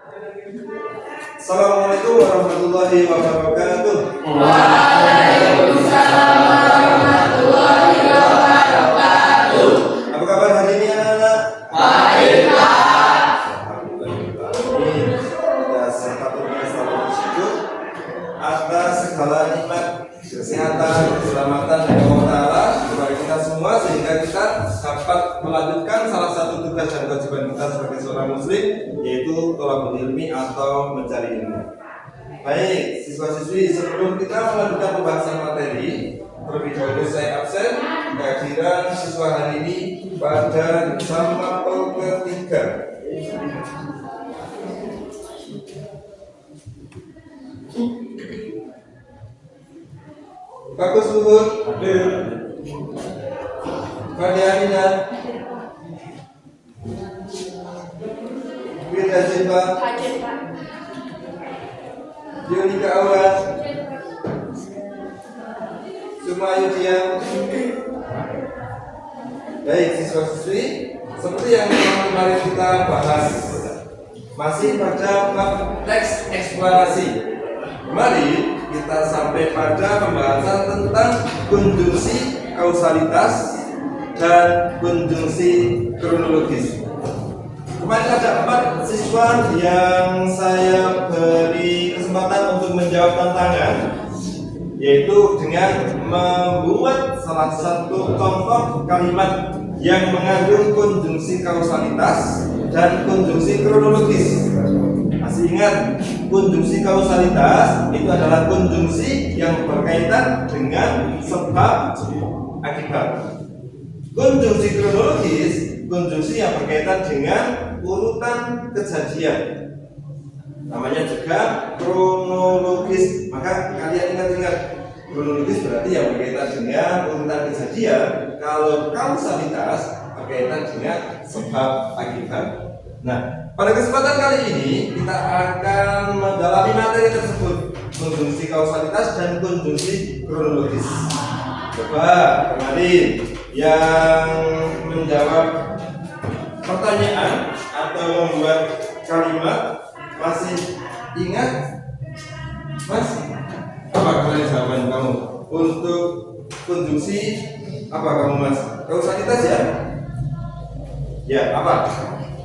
Assalamualaikum warahmatullahi wabarakatuh. Waalaikumsalam warahmatullahi wabarakatuh. Apa kabar hari ini anak-anak? Baik, Pak. Kita sepatutnya selalu bersyukur atas segala nikmat kesehatan, keselamatan dari Allah Ta'ala kepada kita semua, sehingga kita dapat melanjutkan salah satu tugas dan kewajiban kita sebagai seorang muslim, yaitu thalabul ilmi atau mencari ilmu. Baik, siswa-siswi, sebelum kita melanjutkan pembahasan materi, terlebih dahulu saya absen kehadiran siswa hari ini pada sampel ketiga. Bagus Luhut, hadir. Fadia Aminah, Firda Silva, Hadir, Pak. Dionika Aura, Sumayu Dian. Baik siswa-siswi, seperti yang kemarin kita bahas, masih pada bab teks eksplorasi. Kemarin kita sampai pada pembahasan tentang konjungsi kausalitas dan konjungsi kronologis. Kemarin ada 4 siswa yang saya beri kesempatan untuk menjawab tantangan, yaitu dengan membuat salah satu contoh kalimat yang mengandung konjungsi kausalitas dan konjungsi kronologis. Masih ingat, konjungsi kausalitas itu adalah konjungsi yang berkaitan dengan sebab akibat. Konjungsi kronologis, konjungsi yang berkaitan dengan urutan kejadian, namanya juga kronologis. Maka kalian ingat-ingat, kronologis berarti yang berkaitan dengan urutan kejadian. Kalau kausalitas berkaitan dengan sebab akibat. Nah, pada kesempatan kali ini kita akan mendalami materi tersebut, konjungsi kausalitas dan konjungsi kronologis. Coba kemarin yang menjawab pertanyaan atau membuat kalimat masih ingat? Mas, apa kemarin jawaban kamu untuk konjungsi? Apa kamu Mas? Kausalitas ya? Ya, apa?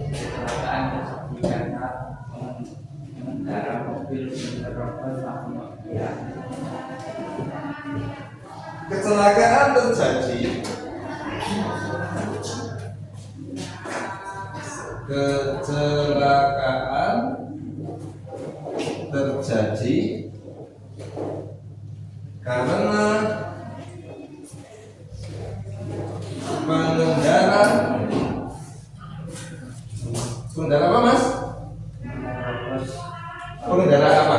Kecelakaan terjadi karena pengendara mobil menerobos lampu merah. Kecelakaan terjadi karena pengendara apa Mas? Menerobos Pengendara apa?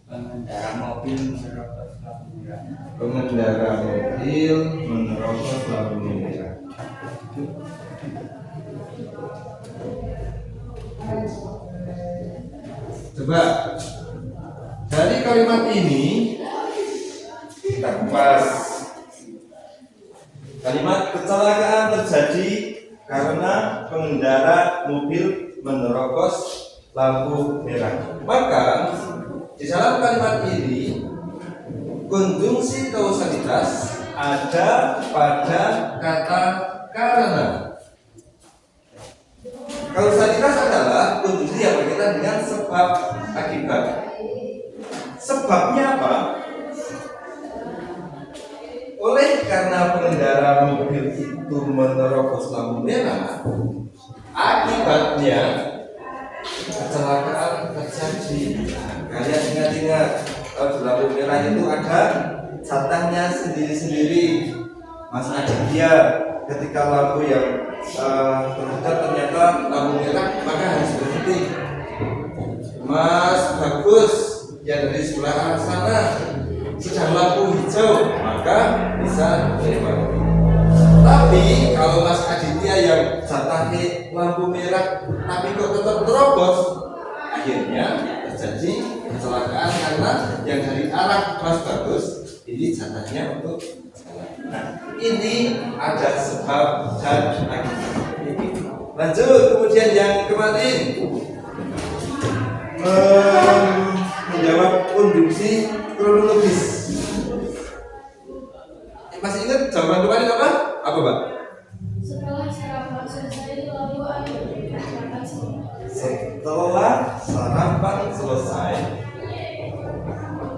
pengendara mobil menerobos lampu merah. Pengendara mobil menerobos lampu merah. Coba dari kalimat ini kita kupas. Kalimat kecelakaan terjadi karena pengendara mobil menerobos lampu merah. Maka di dalam kalimat ini konjungsi kausalitas ada pada kata karena. Kausalitas adalah konjungsi yang berkaitan dengan sebab akibat. Sebabnya apa? Oleh karena pengendara mobil itu menerobos lampu merah, akibatnya kecelakaan terjadi. Kalian ingat-ingat, kalau di lampu merah itu ada jatahnya sendiri-sendiri. Mas Aditya ketika lampu yang terhadap ternyata lampu merah, maka harus berhenti. Mas Bagus yang dari sebelah sana sedang lampu hijau, maka bisa lewat. Tapi kalau Mas Aditya yang jatahnya lampu merah tapi kok tetap terobos, akhirnya terjadi kecelakaan karena yang dari arah Mas Bagus ini jatahnya untuk jalan. Nah, ini ada sebab dan akibat. Lanjut, kemudian yang kemarin menjawab konjungsi kronologis. Masih ingat jawaban kemarin apa? Apa, Pak? Setelah sarapan selesai, lalu Ani berangkat sekolah.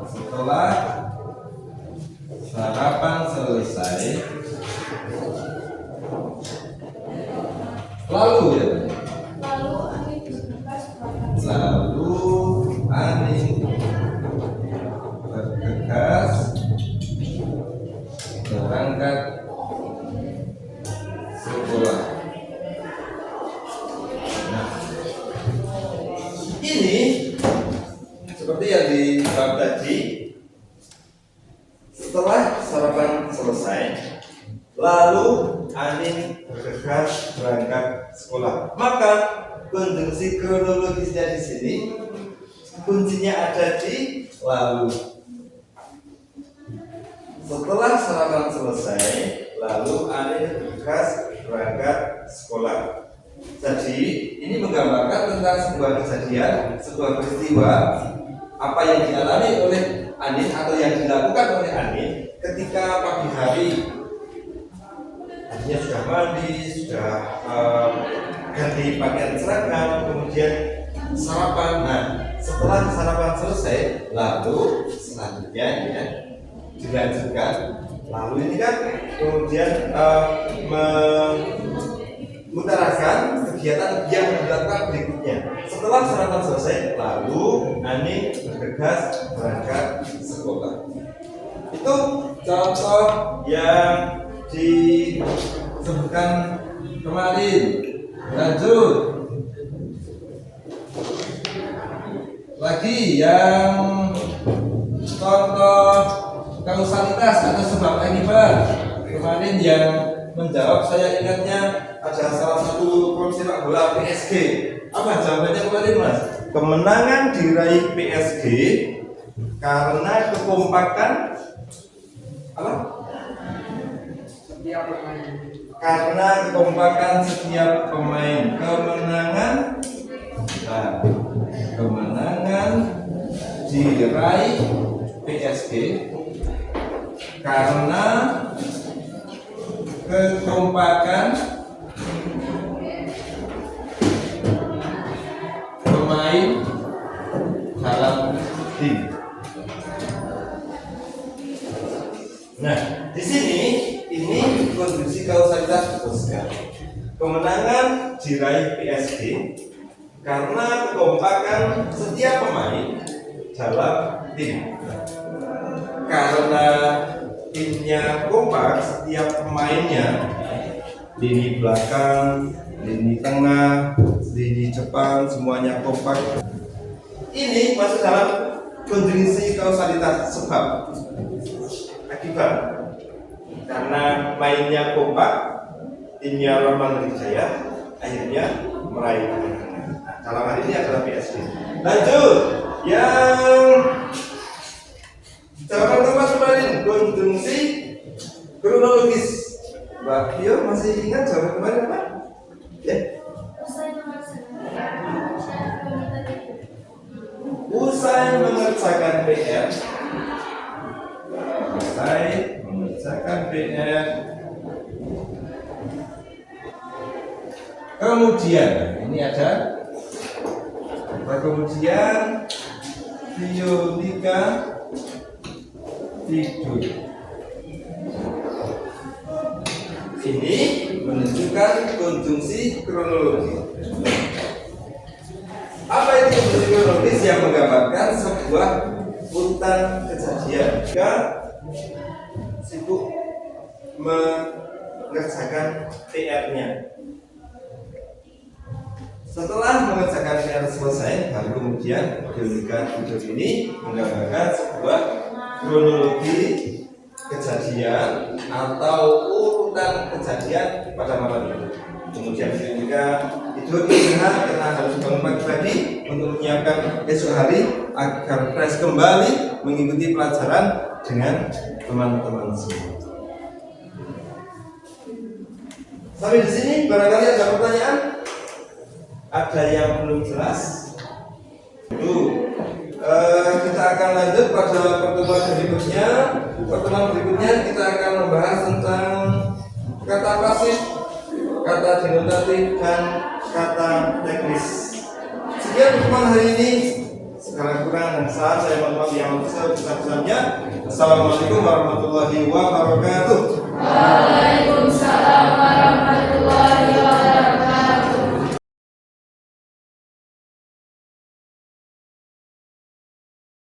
Setelah sarapan selesai, lalu ya. Lalu Ani bergegas berangkat sekolah. Lalu Ani bergegas berangkat sekolah. Nah, ini seperti yang di bab tadi. Setelah sarapan selesai, lalu Ani bergegas berangkat sekolah. Maka konjungsi kronologisnya di sini kuncinya ada di lalu. Setelah sarapan selesai, lalu Ani bergegas berangkat sekolah. Jadi ini menggambarkan tentang sebuah kejadian, sebuah peristiwa apa yang dialami oleh Ani atau yang dilakukan oleh Ani ketika pagi hari. Artinya sudah mandi, sudah ganti pakaian seragam, kemudian sarapan. Nah, setelah sarapan selesai, lalu selanjutnya ya dilanjutkan. Lalu ini kan kemudian mengutarakan kegiatan yang dilakukan berikutnya. Setelah sarapan selesai, lalu Ani bergegas berangkat sekolah. Itu contoh yang disebutkan kemarin. Lanjut lagi yang contoh kausalitas atau sebab akibat. Kemarin yang menjawab saya ingatnya ada salah satu klub sepak bola PSG. Apa jawabannya kemarin, Mas? Kemenangan diraih PSG karena kekompakan apa? Karena kekompakan setiap pemain. Kemenangan diraih PSG karena kekompakan pemain dalam tim. Nah, di sini ini konjungsi kausalitas betul sekali. Kemenangan diraih PSG karena kekompakan setiap pemain dalam tim. Karena timnya kompak, setiap pemainnya, lini belakang, lini tengah, lini depan, semuanya kompak. Ini masuk dalam konjungsi kausalitas sebab akibat. Karena mainnya kompak, timnya Rahman Wijaya akhirnya meraih kemenangan. Nah, dalam hal ini adalah PSG. Lanjut, yang jawaban tempat kemarin konjungsi kronologis. Mbak Pio masih ingat jawaban kemarin apa? Ya. Usai mengerjakan PR. Kemudian ini ada kemudian Vionika tidur. Ini menunjukkan konjungsi kronologi. Apa itu konjungsi kronologis? Yang menggambarkan sebuah urutan kejadian. Jika sibuk mengerjakan PR-nya. Setelah mengerjakan PR selesai, baru kemudian Vionika tidur ini menggambarkan sebuah kronologi kejadian atau urutan kejadian pada malam itu. Kemudian Vionika tidur istirahat karena harus bangun pagi untuk menyiapkan esok hari agar fresh kembali mengikuti pelajaran dengan teman-teman semua. Sampai di sini barangkali ada pertanyaan? Ada yang belum jelas? pada pertemuan berikutnya. Pertemuan berikutnya kita akan membahas tentang kata pasif, kata denotatif, dan kata teknis. Sekian pertemuan hari ini. Segala kurang dan salah saya mohon maaf yang besar-besarnya. Assalamualaikum warahmatullahi wabarakatuh.